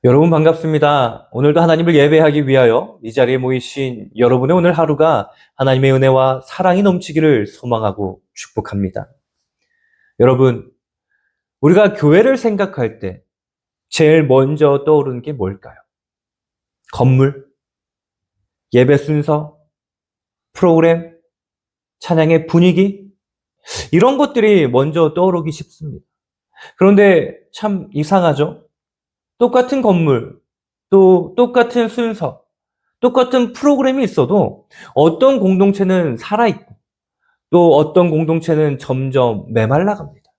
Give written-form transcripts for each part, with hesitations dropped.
여러분 반갑습니다. 오늘도 하나님을 예배하기 위하여 이 자리에 모이신 여러분의 오늘 하루가 하나님의 은혜와 사랑이 넘치기를 소망하고 축복합니다. 여러분, 우리가 교회를 생각할 때 제일 먼저 떠오르는 게 뭘까요? 건물, 예배 순서, 프로그램, 찬양의 분위기, 이런 것들이 먼저 떠오르기 쉽습니다. 그런데 참 이상하죠? 똑같은 건물, 또 똑같은 순서, 똑같은 프로그램이 있어도 어떤 공동체는 살아있고 또 어떤 공동체는 점점 메말라갑니다.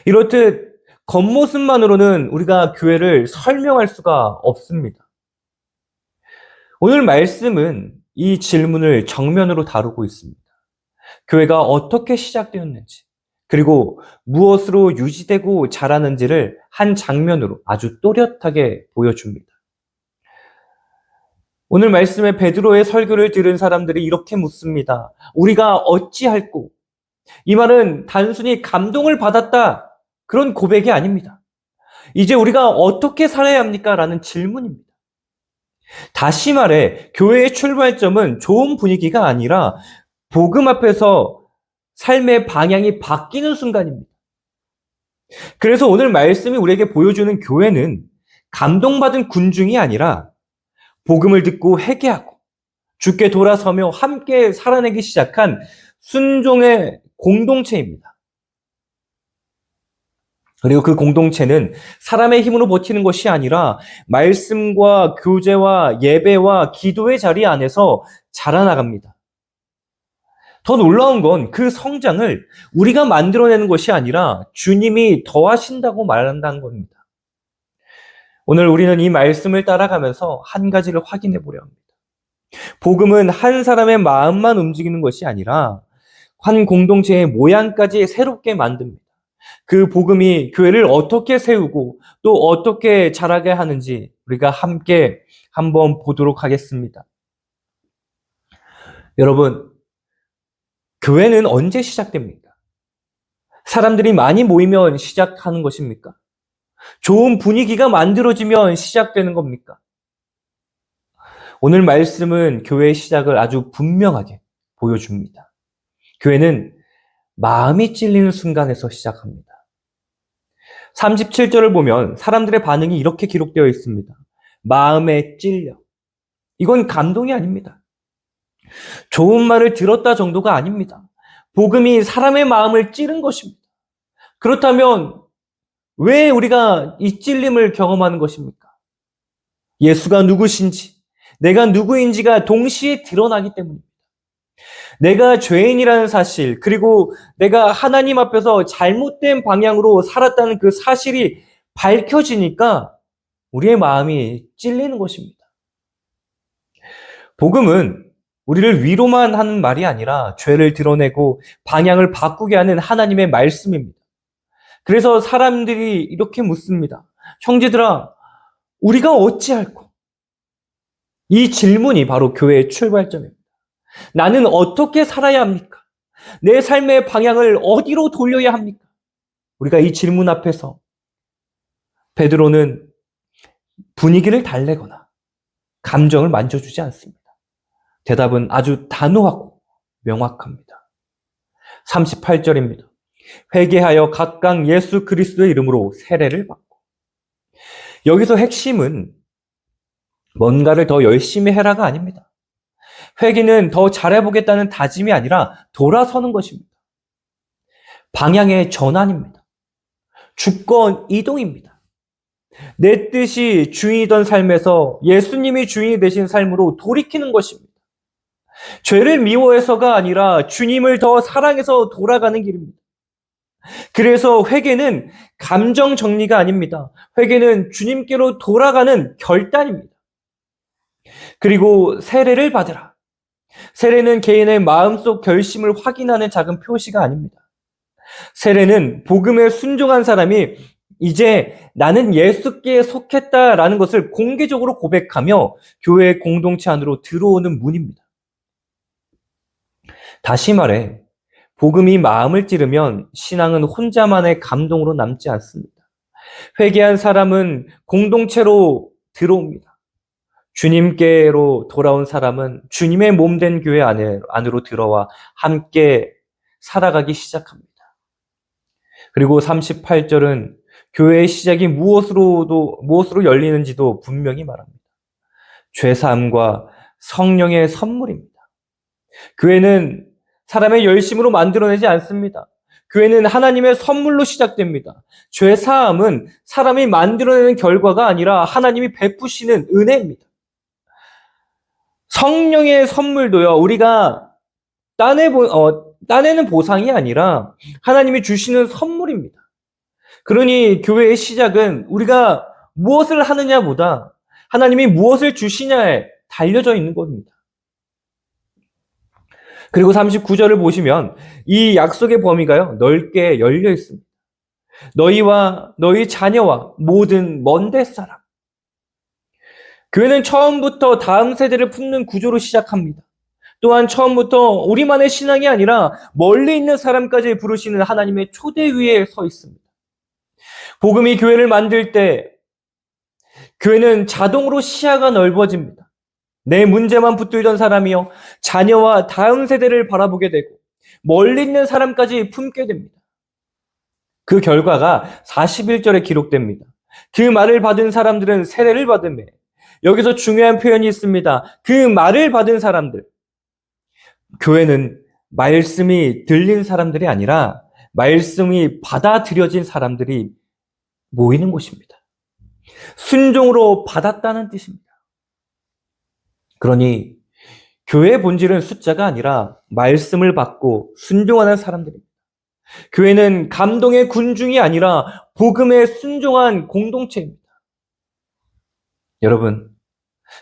이렇듯 겉모습만으로는 우리가 교회를 설명할 수가 없습니다. 오늘 말씀은 이 질문을 정면으로 다루고 있습니다. 교회가 어떻게 시작되었는지, 그리고 무엇으로 유지되고 자라는지를 한 장면으로 아주 또렷하게 보여줍니다. 오늘 말씀에 베드로의 설교를 들은 사람들이 이렇게 묻습니다. 우리가 어찌할꼬? 이 말은 단순히 감동을 받았다, 그런 고백이 아닙니다. 이제 우리가 어떻게 살아야 합니까? 라는 질문입니다. 다시 말해 교회의 출발점은 좋은 분위기가 아니라 복음 앞에서 삶의 방향이 바뀌는 순간입니다. 그래서 오늘 말씀이 우리에게 보여주는 교회는 감동받은 군중이 아니라 복음을 듣고 회개하고 주께 돌아서며 함께 살아내기 시작한 순종의 공동체입니다. 그리고 그 공동체는 사람의 힘으로 버티는 것이 아니라 말씀과 교제와 예배와 기도의 자리 안에서 자라나갑니다. 더 놀라운 건 그 성장을 우리가 만들어내는 것이 아니라 주님이 더하신다고 말한다는 겁니다. 오늘 우리는 이 말씀을 따라가면서 한 가지를 확인해 보려 합니다. 복음은 한 사람의 마음만 움직이는 것이 아니라 한 공동체의 모양까지 새롭게 만듭니다. 그 복음이 교회를 어떻게 세우고 또 어떻게 자라게 하는지 우리가 함께 한번 보도록 하겠습니다. 여러분, 교회는 언제 시작됩니까? 사람들이 많이 모이면 시작하는 것입니까? 좋은 분위기가 만들어지면 시작되는 겁니까? 오늘 말씀은 교회의 시작을 아주 분명하게 보여줍니다. 교회는 마음이 찔리는 순간에서 시작합니다. 37절을 보면 사람들의 반응이 이렇게 기록되어 있습니다. 마음에 찔려. 이건 감동이 아닙니다. 좋은 말을 들었다 정도가 아닙니다. 복음이 사람의 마음을 찌른 것입니다. 그렇다면 왜 우리가 이 찔림을 경험하는 것입니까? 예수가 누구신지, 내가 누구인지가 동시에 드러나기 때문입니다. 내가 죄인이라는 사실, 그리고 내가 하나님 앞에서 잘못된 방향으로 살았다는 그 사실이 밝혀지니까 우리의 마음이 찔리는 것입니다. 복음은 우리를 위로만 하는 말이 아니라 죄를 드러내고 방향을 바꾸게 하는 하나님의 말씀입니다. 그래서 사람들이 이렇게 묻습니다. 형제들아, 우리가 어찌할꼬? 이 질문이 바로 교회의 출발점입니다. 나는 어떻게 살아야 합니까? 내 삶의 방향을 어디로 돌려야 합니까? 우리가 이 질문 앞에서 베드로는 분위기를 달래거나 감정을 만져주지 않습니다. 대답은 아주 단호하고 명확합니다. 38절입니다. 회개하여 각각 예수 그리스도의 이름으로 세례를 받고. 여기서 핵심은 뭔가를 더 열심히 해라가 아닙니다. 회개는 더 잘해보겠다는 다짐이 아니라 돌아서는 것입니다. 방향의 전환입니다. 주권 이동입니다. 내 뜻이 주인이던 삶에서 예수님이 주인이 되신 삶으로 돌이키는 것입니다. 죄를 미워해서가 아니라 주님을 더 사랑해서 돌아가는 길입니다. 그래서 회개는 감정 정리가 아닙니다. 회개는 주님께로 돌아가는 결단입니다. 그리고 세례를 받으라. 세례는 개인의 마음속 결심을 확인하는 작은 표시가 아닙니다. 세례는 복음에 순종한 사람이 이제 나는 예수께 속했다라는 것을 공개적으로 고백하며 교회 공동체 안으로 들어오는 문입니다. 다시 말해, 복음이 마음을 찌르면 신앙은 혼자만의 감동으로 남지 않습니다. 회개한 사람은 공동체로 들어옵니다. 주님께로 돌아온 사람은 주님의 몸된 교회 안으로 들어와 함께 살아가기 시작합니다. 그리고 38절은 교회의 시작이 무엇으로 열리는지도 분명히 말합니다. 죄사함과 성령의 선물입니다. 교회는 사람의 열심으로 만들어내지 않습니다. 교회는 하나님의 선물로 시작됩니다. 죄사함은 사람이 만들어내는 결과가 아니라 하나님이 베푸시는 은혜입니다. 성령의 선물도요, 우리가 따내는 보상이 아니라 하나님이 주시는 선물입니다. 그러니 교회의 시작은 우리가 무엇을 하느냐보다 하나님이 무엇을 주시냐에 달려져 있는 겁니다. 그리고 39절을 보시면 이 약속의 범위가요, 넓게 열려 있습니다. 너희와 너희 자녀와 모든 먼 데 사람. 교회는 처음부터 다음 세대를 품는 구조로 시작합니다. 또한 처음부터 우리만의 신앙이 아니라 멀리 있는 사람까지 부르시는 하나님의 초대 위에 서 있습니다. 복음이 교회를 만들 때 교회는 자동으로 시야가 넓어집니다. 내 문제만 붙들던 사람이요, 자녀와 다음 세대를 바라보게 되고 멀리 있는 사람까지 품게 됩니다. 그 결과가 41절에 기록됩니다. 그 말을 받은 사람들은 세례를 받으며, 여기서 중요한 표현이 있습니다. 그 말을 받은 사람들. 교회는 말씀이 들린 사람들이 아니라 말씀이 받아들여진 사람들이 모이는 곳입니다. 순종으로 받았다는 뜻입니다. 그러니 교회의 본질은 숫자가 아니라 말씀을 받고 순종하는 사람들입니다. 교회는 감동의 군중이 아니라 복음에 순종한 공동체입니다. 여러분,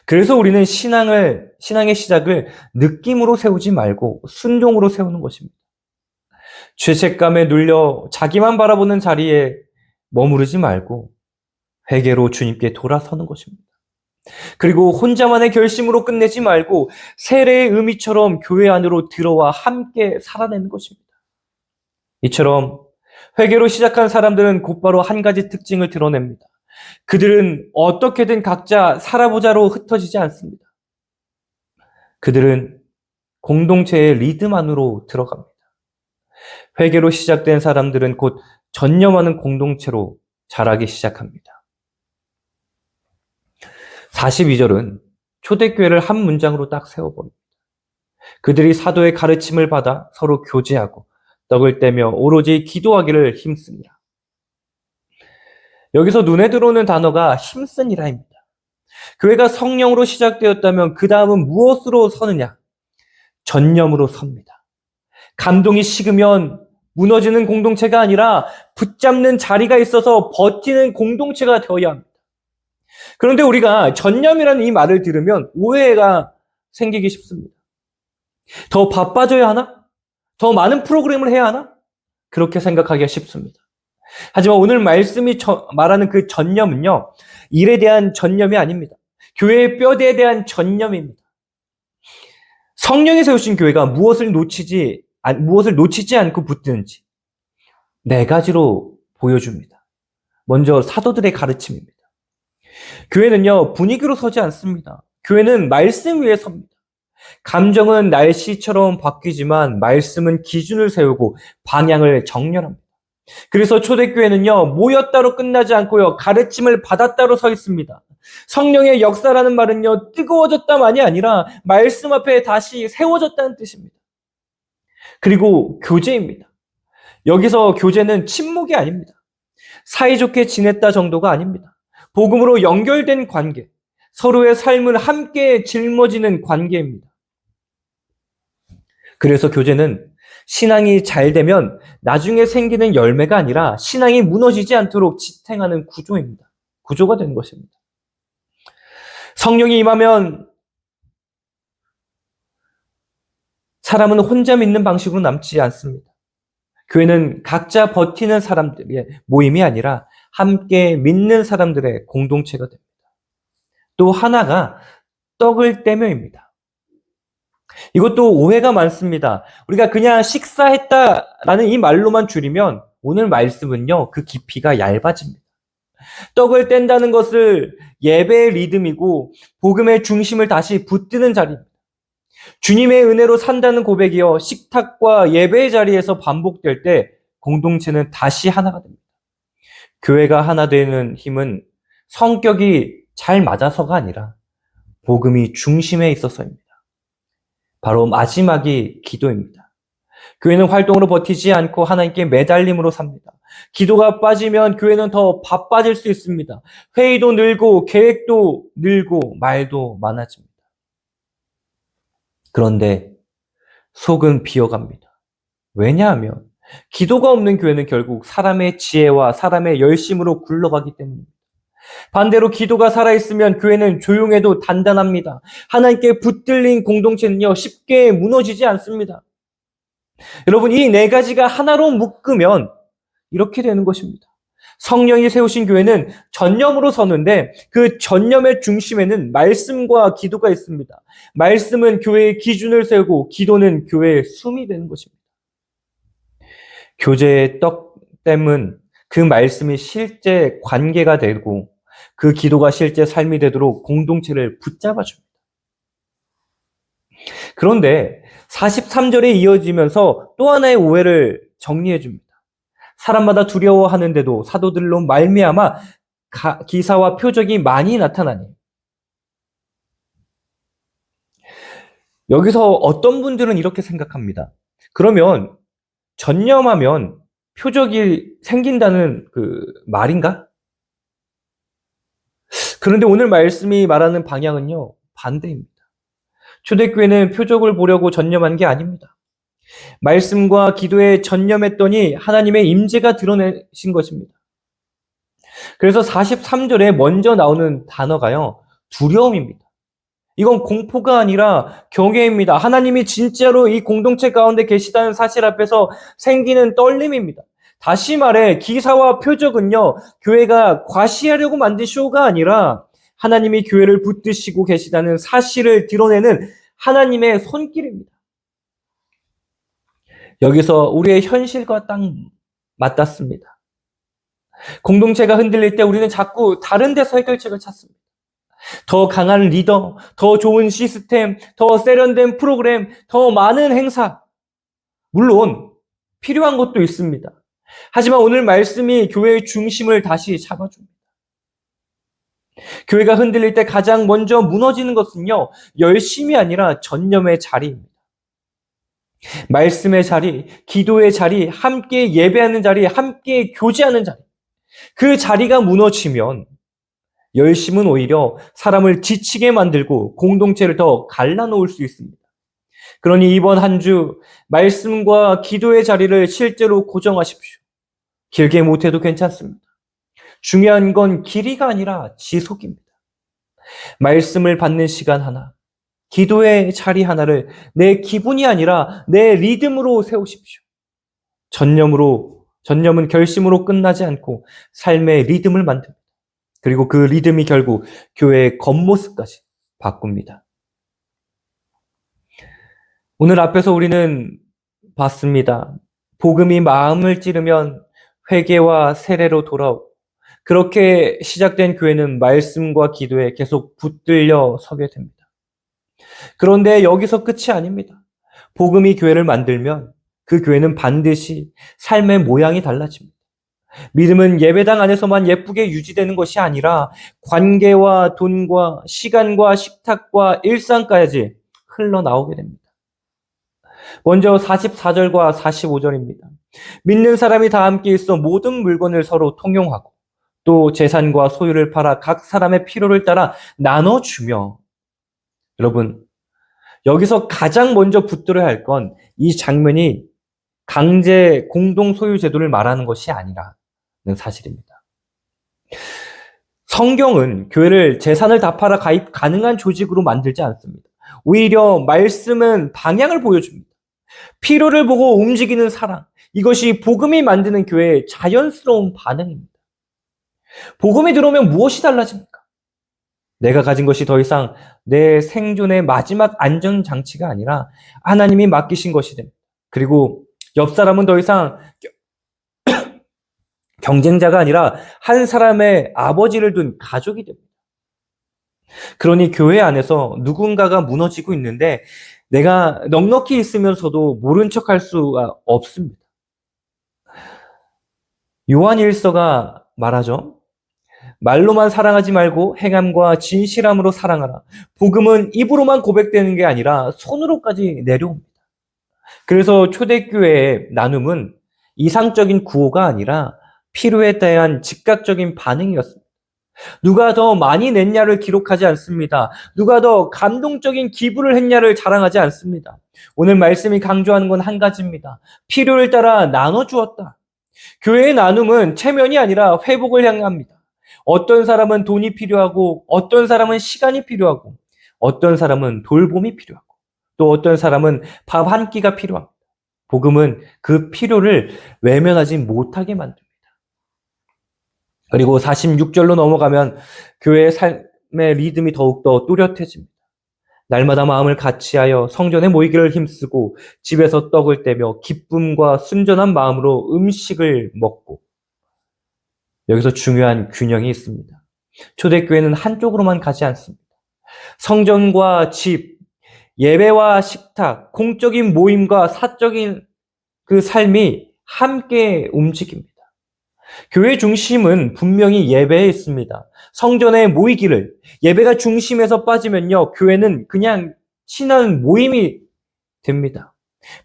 그래서 우리는 신앙의 시작을 느낌으로 세우지 말고 순종으로 세우는 것입니다. 죄책감에 눌려 자기만 바라보는 자리에 머무르지 말고 회개로 주님께 돌아서는 것입니다. 그리고 혼자만의 결심으로 끝내지 말고 세례의 의미처럼 교회 안으로 들어와 함께 살아내는 것입니다. 이처럼 회개로 시작한 사람들은 곧바로 한 가지 특징을 드러냅니다. 그들은 어떻게든 각자 살아보자로 흩어지지 않습니다. 그들은 공동체의 리듬 안으로 들어갑니다. 회개로 시작된 사람들은 곧 전념하는 공동체로 자라기 시작합니다. 42절은 초대교회를 한 문장으로 딱 세워봅니다. 그들이 사도의 가르침을 받아 서로 교제하고 떡을 떼며 오로지 기도하기를 힘씁니다. 여기서 눈에 들어오는 단어가 힘쓰니라입니다. 교회가 성령으로 시작되었다면 그 다음은 무엇으로 서느냐? 전념으로 섭니다. 감동이 식으면 무너지는 공동체가 아니라 붙잡는 자리가 있어서 버티는 공동체가 되어야 합니다. 그런데 우리가 전념이라는 이 말을 들으면 오해가 생기기 쉽습니다. 더 바빠져야 하나? 더 많은 프로그램을 해야 하나? 그렇게 생각하기가 쉽습니다. 하지만 오늘 말씀이 말하는 그 전념은요, 일에 대한 전념이 아닙니다. 교회의 뼈대에 대한 전념입니다. 성령이 세우신 교회가 무엇을 놓치지 않고 붙드는지 네 가지로 보여줍니다. 먼저 사도들의 가르침입니다. 교회는요, 분위기로 서지 않습니다. 교회는 말씀 위에 섭니다. 감정은 날씨처럼 바뀌지만 말씀은 기준을 세우고 방향을 정렬합니다. 그래서 초대교회는요, 모였다로 끝나지 않고요, 가르침을 받았다로 서 있습니다. 성령의 역사라는 말은요, 뜨거워졌다만이 아니라 말씀 앞에 다시 세워졌다는 뜻입니다. 그리고 교제입니다. 여기서 교제는 침묵이 아닙니다. 사이좋게 지냈다 정도가 아닙니다. 복음으로 연결된 관계, 서로의 삶을 함께 짊어지는 관계입니다. 그래서 교제는 신앙이 잘 되면 나중에 생기는 열매가 아니라 신앙이 무너지지 않도록 지탱하는 구조입니다. 구조가 되는 것입니다. 성령이 임하면 사람은 혼자 믿는 방식으로 남지 않습니다. 교회는 각자 버티는 사람들의 모임이 아니라 함께 믿는 사람들의 공동체가 됩니다. 또 하나가 떡을 떼며입니다. 이것도 오해가 많습니다. 우리가 그냥 식사했다라는 이 말로만 줄이면 오늘 말씀은요, 그 깊이가 얇아집니다. 떡을 뗀다는 것을 예배의 리듬이고 복음의 중심을 다시 붙드는 자리입니다. 주님의 은혜로 산다는 고백이요, 식탁과 예배의 자리에서 반복될 때 공동체는 다시 하나가 됩니다. 교회가 하나 되는 힘은 성격이 잘 맞아서가 아니라 복음이 중심에 있어서입니다. 바로 마지막이 기도입니다. 교회는 활동으로 버티지 않고 하나님께 매달림으로 삽니다. 기도가 빠지면 교회는 더 바빠질 수 있습니다. 회의도 늘고 계획도 늘고 말도 많아집니다. 그런데 속은 비어갑니다. 왜냐하면 기도가 없는 교회는 결국 사람의 지혜와 사람의 열심으로 굴러가기 때문입니다. 반대로 기도가 살아있으면 교회는 조용해도 단단합니다. 하나님께 붙들린 공동체는요, 쉽게 무너지지 않습니다. 여러분, 이 네 가지가 하나로 묶으면 이렇게 되는 것입니다. 성령이 세우신 교회는 전념으로 서는데 그 전념의 중심에는 말씀과 기도가 있습니다. 말씀은 교회의 기준을 세우고 기도는 교회의 숨이 되는 것입니다. 교제의 떡댐은 그 말씀이 실제 관계가 되고 그 기도가 실제 삶이 되도록 공동체를 붙잡아줍니다. 그런데 43절에 이어지면서 또 하나의 오해를 정리해줍니다. 사람마다 두려워하는데도 사도들로 말미암아 기사와 표적이 많이 나타나니. 여기서 어떤 분들은 이렇게 생각합니다. 그러면 전념하면 표적이 생긴다는 그 말인가? 그런데 오늘 말씀이 말하는 방향은요, 반대입니다. 초대교회는 표적을 보려고 전념한 게 아닙니다. 말씀과 기도에 전념했더니 하나님의 임재가 드러내신 것입니다. 그래서 43절에 먼저 나오는 단어가요, 두려움입니다. 이건 공포가 아니라 경외입니다. 하나님이 진짜로 이 공동체 가운데 계시다는 사실 앞에서 생기는 떨림입니다. 다시 말해 기사와 표적은요, 교회가 과시하려고 만든 쇼가 아니라 하나님이 교회를 붙드시고 계시다는 사실을 드러내는 하나님의 손길입니다. 여기서 우리의 현실과 딱 맞닿습니다. 공동체가 흔들릴 때 우리는 자꾸 다른 데서 해결책을 찾습니다. 더 강한 리더, 더 좋은 시스템, 더 세련된 프로그램, 더 많은 행사. 물론 필요한 것도 있습니다. 하지만 오늘 말씀이 교회의 중심을 다시 잡아줍니다. 교회가 흔들릴 때 가장 먼저 무너지는 것은요, 열심이 아니라 전념의 자리입니다. 말씀의 자리, 기도의 자리, 함께 예배하는 자리, 함께 교제하는 자리. 그 자리가 무너지면 열심은 오히려 사람을 지치게 만들고 공동체를 더 갈라놓을 수 있습니다. 그러니 이번 한 주 말씀과 기도의 자리를 실제로 고정하십시오. 길게 못해도 괜찮습니다. 중요한 건 길이가 아니라 지속입니다. 말씀을 받는 시간 하나, 기도의 자리 하나를 내 기분이 아니라 내 리듬으로 세우십시오. 전념은 결심으로 끝나지 않고 삶의 리듬을 만듭니다. 그리고 그 리듬이 결국 교회의 겉모습까지 바꿉니다. 오늘 앞에서 우리는 봤습니다. 복음이 마음을 찌르면 회개와 세례로 돌아오고, 그렇게 시작된 교회는 말씀과 기도에 계속 붙들려 서게 됩니다. 그런데 여기서 끝이 아닙니다. 복음이 교회를 만들면 그 교회는 반드시 삶의 모양이 달라집니다. 믿음은 예배당 안에서만 예쁘게 유지되는 것이 아니라 관계와 돈과 시간과 식탁과 일상까지 흘러나오게 됩니다. 먼저 44절과 45절입니다. 믿는 사람이 다 함께 있어 모든 물건을 서로 통용하고 또 재산과 소유를 팔아 각 사람의 필요를 따라 나눠주며. 여러분, 여기서 가장 먼저 붙들어야 할 건 이 장면이 강제 공동 소유 제도를 말하는 것이 아니라는 사실입니다. 성경은 교회를 재산을 다 팔아 가입 가능한 조직으로 만들지 않습니다. 오히려 말씀은 방향을 보여줍니다. 필요를 보고 움직이는 사랑, 이것이 복음이 만드는 교회의 자연스러운 반응입니다. 복음이 들어오면 무엇이 달라집니까? 내가 가진 것이 더 이상 내 생존의 마지막 안전장치가 아니라 하나님이 맡기신 것이 됩니다. 그리고 옆 사람은 더 이상 경쟁자가 아니라 한 사람의 아버지를 둔 가족이 됩니다. 그러니 교회 안에서 누군가가 무너지고 있는데 내가 넉넉히 있으면서도 모른 척할 수가 없습니다. 요한일서가 말하죠. 말로만 사랑하지 말고 행함과 진실함으로 사랑하라. 복음은 입으로만 고백되는 게 아니라 손으로까지 내려옵니다. 그래서 초대교회의 나눔은 이상적인 구호가 아니라 필요에 대한 즉각적인 반응이었습니다. 누가 더 많이 냈냐를 기록하지 않습니다. 누가 더 감동적인 기부를 했냐를 자랑하지 않습니다. 오늘 말씀이 강조하는 건 한 가지입니다. 필요를 따라 나눠주었다. 교회의 나눔은 체면이 아니라 회복을 향합니다. 어떤 사람은 돈이 필요하고, 어떤 사람은 시간이 필요하고, 어떤 사람은 돌봄이 필요하고, 또 어떤 사람은 밥 한 끼가 필요합니다. 복음은 그 필요를 외면하지 못하게 만듭니다. 그리고 46절로 넘어가면 교회의 삶의 리듬이 더욱더 뚜렷해집니다. 날마다 마음을 같이하여 성전에 모이기를 힘쓰고 집에서 떡을 떼며 기쁨과 순전한 마음으로 음식을 먹고. 여기서 중요한 균형이 있습니다. 초대교회는 한쪽으로만 가지 않습니다. 성전과 집, 예배와 식탁, 공적인 모임과 사적인 그 삶이 함께 움직입니다. 교회 중심은 분명히 예배에 있습니다. 성전에 모이기를, 예배가 중심에서 빠지면요, 교회는 그냥 친한 모임이 됩니다.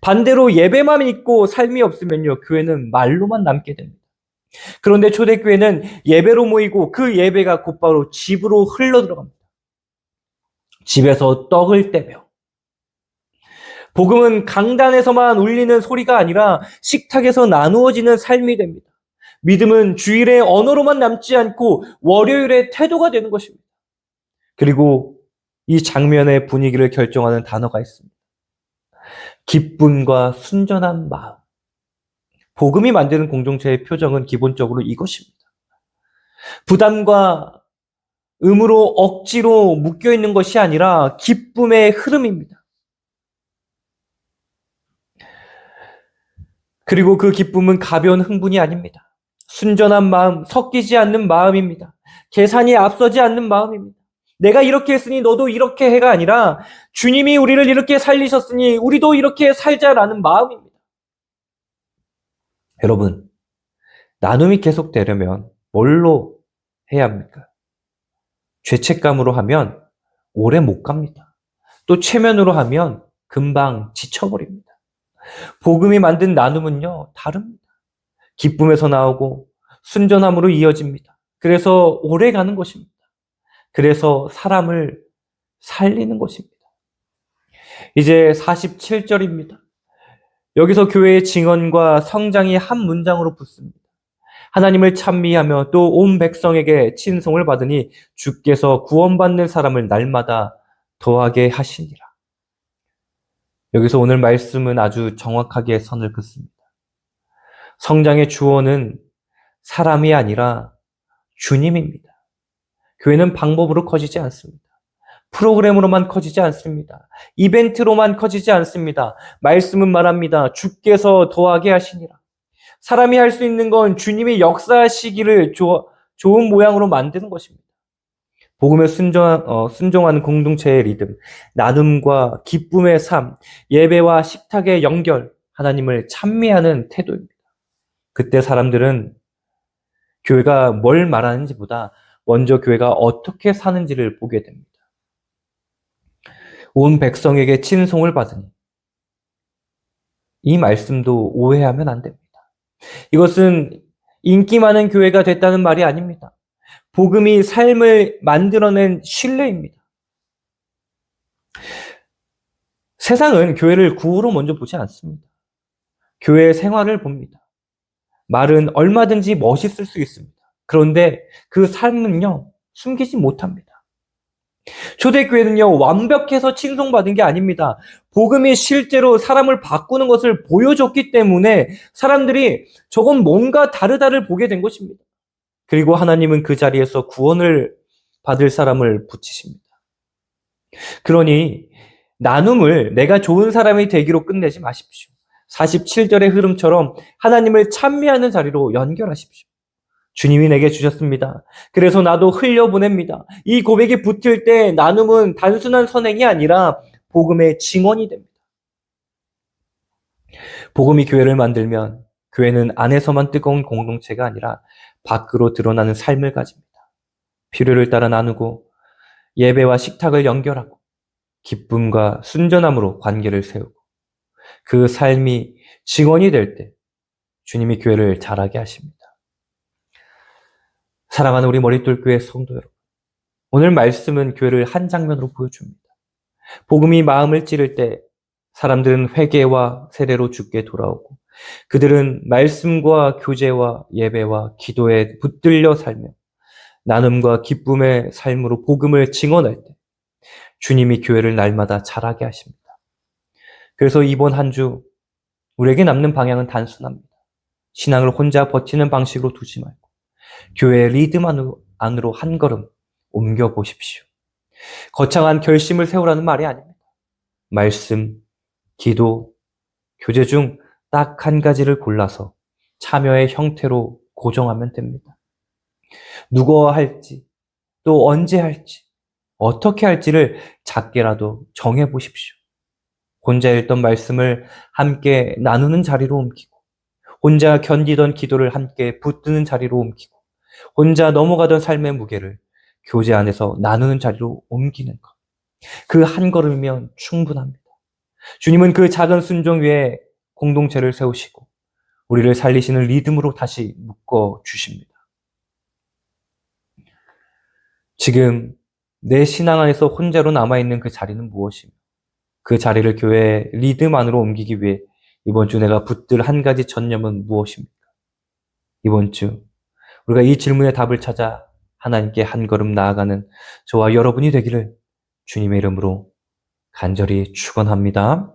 반대로 예배만 있고 삶이 없으면요, 교회는 말로만 남게 됩니다. 그런데 초대교회는 예배로 모이고 그 예배가 곧바로 집으로 흘러들어갑니다. 집에서 떡을 떼며. 복음은 강단에서만 울리는 소리가 아니라 식탁에서 나누어지는 삶이 됩니다. 믿음은 주일의 언어로만 남지 않고 월요일의 태도가 되는 것입니다. 그리고 이 장면의 분위기를 결정하는 단어가 있습니다. 기쁨과 순전한 마음. 복음이 만드는 공동체의 표정은 기본적으로 이것입니다. 부담과 의무로 억지로 묶여있는 것이 아니라 기쁨의 흐름입니다. 그리고 그 기쁨은 가벼운 흥분이 아닙니다. 순전한 마음, 섞이지 않는 마음입니다. 계산이 앞서지 않는 마음입니다. 내가 이렇게 했으니 너도 이렇게 해가 아니라 주님이 우리를 이렇게 살리셨으니 우리도 이렇게 살자라는 마음입니다. 여러분, 나눔이 계속되려면 뭘로 해야 합니까? 죄책감으로 하면 오래 못 갑니다. 또 체면으로 하면 금방 지쳐버립니다. 복음이 만든 나눔은요, 다릅니다. 기쁨에서 나오고 순전함으로 이어집니다. 그래서 오래 가는 것입니다. 그래서 사람을 살리는 것입니다. 이제 47절입니다. 여기서 교회의 증언과 성장이 한 문장으로 붙습니다. 하나님을 찬미하며 또 온 백성에게 친송을 받으니 주께서 구원받는 사람을 날마다 더하게 하시니라. 여기서 오늘 말씀은 아주 정확하게 선을 긋습니다. 성장의 주어는 사람이 아니라 주님입니다. 교회는 방법으로 커지지 않습니다. 프로그램으로만 커지지 않습니다. 이벤트로만 커지지 않습니다. 말씀은 말합니다. 주께서 더하게 하시니라. 사람이 할 수 있는 건 주님이 역사하시기를 좋은 모양으로 만드는 것입니다. 복음에 순종하는 공동체의 리듬, 나눔과 기쁨의 삶, 예배와 식탁의 연결, 하나님을 찬미하는 태도입니다. 그때 사람들은 교회가 뭘 말하는지보다 먼저 교회가 어떻게 사는지를 보게 됩니다. 온 백성에게 친송을 받으니 이 말씀도 오해하면 안 됩니다. 이것은 인기 많은 교회가 됐다는 말이 아닙니다. 복음이 삶을 만들어낸 신뢰입니다. 세상은 교회를 구호로 먼저 보지 않습니다. 교회의 생활을 봅니다. 말은 얼마든지 멋있을 수 있습니다. 그런데 그 삶은요, 숨기지 못합니다. 초대교회는요, 완벽해서 칭송받은 게 아닙니다. 복음이 실제로 사람을 바꾸는 것을 보여줬기 때문에 사람들이 저건 뭔가 다르다를 보게 된 것입니다. 그리고 하나님은 그 자리에서 구원을 받을 사람을 붙이십니다. 그러니 나눔을 내가 좋은 사람이 되기로 끝내지 마십시오. 47절의 흐름처럼 하나님을 찬미하는 자리로 연결하십시오. 주님이 내게 주셨습니다. 그래서 나도 흘려보냅니다. 이 고백이 붙을 때 나눔은 단순한 선행이 아니라 복음의 증언이 됩니다. 복음이 교회를 만들면 교회는 안에서만 뜨거운 공동체가 아니라 밖으로 드러나는 삶을 가집니다. 필요를 따라 나누고 예배와 식탁을 연결하고 기쁨과 순전함으로 관계를 세우고 그 삶이 증언이 될 때 주님이 교회를 자라게 하십니다. 사랑하는 우리 머릿돌교회 성도 여러분, 오늘 말씀은 교회를 한 장면으로 보여줍니다. 복음이 마음을 찌를 때 사람들은 회개와 세례로 주께 돌아오고 그들은 말씀과 교제와 예배와 기도에 붙들려 살며 나눔과 기쁨의 삶으로 복음을 증언할 때 주님이 교회를 날마다 자라게 하십니다. 그래서 이번 한 주 우리에게 남는 방향은 단순합니다. 신앙을 혼자 버티는 방식으로 두지 말고 교회의 리듬 안으로 한 걸음 옮겨 보십시오. 거창한 결심을 세우라는 말이 아닙니다. 말씀, 기도, 교제 중 딱 한 가지를 골라서 참여의 형태로 고정하면 됩니다. 누구와 할지, 또 언제 할지, 어떻게 할지를 작게라도 정해 보십시오. 혼자 읽던 말씀을 함께 나누는 자리로 옮기고, 혼자 견디던 기도를 함께 붙드는 자리로 옮기고, 혼자 넘어가던 삶의 무게를 교제 안에서 나누는 자리로 옮기는 것. 그 한 걸음이면 충분합니다. 주님은 그 작은 순종 위에 공동체를 세우시고 우리를 살리시는 리듬으로 다시 묶어 주십니다. 지금 내 신앙 안에서 혼자로 남아있는 그 자리는 무엇이며 그 자리를 교회의 리듬 안으로 옮기기 위해 이번 주 내가 붙들 한 가지 전념은 무엇입니까? 이번 주 우리가 이 질문의 답을 찾아 하나님께 한 걸음 나아가는 저와 여러분이 되기를 주님의 이름으로 간절히 축원합니다.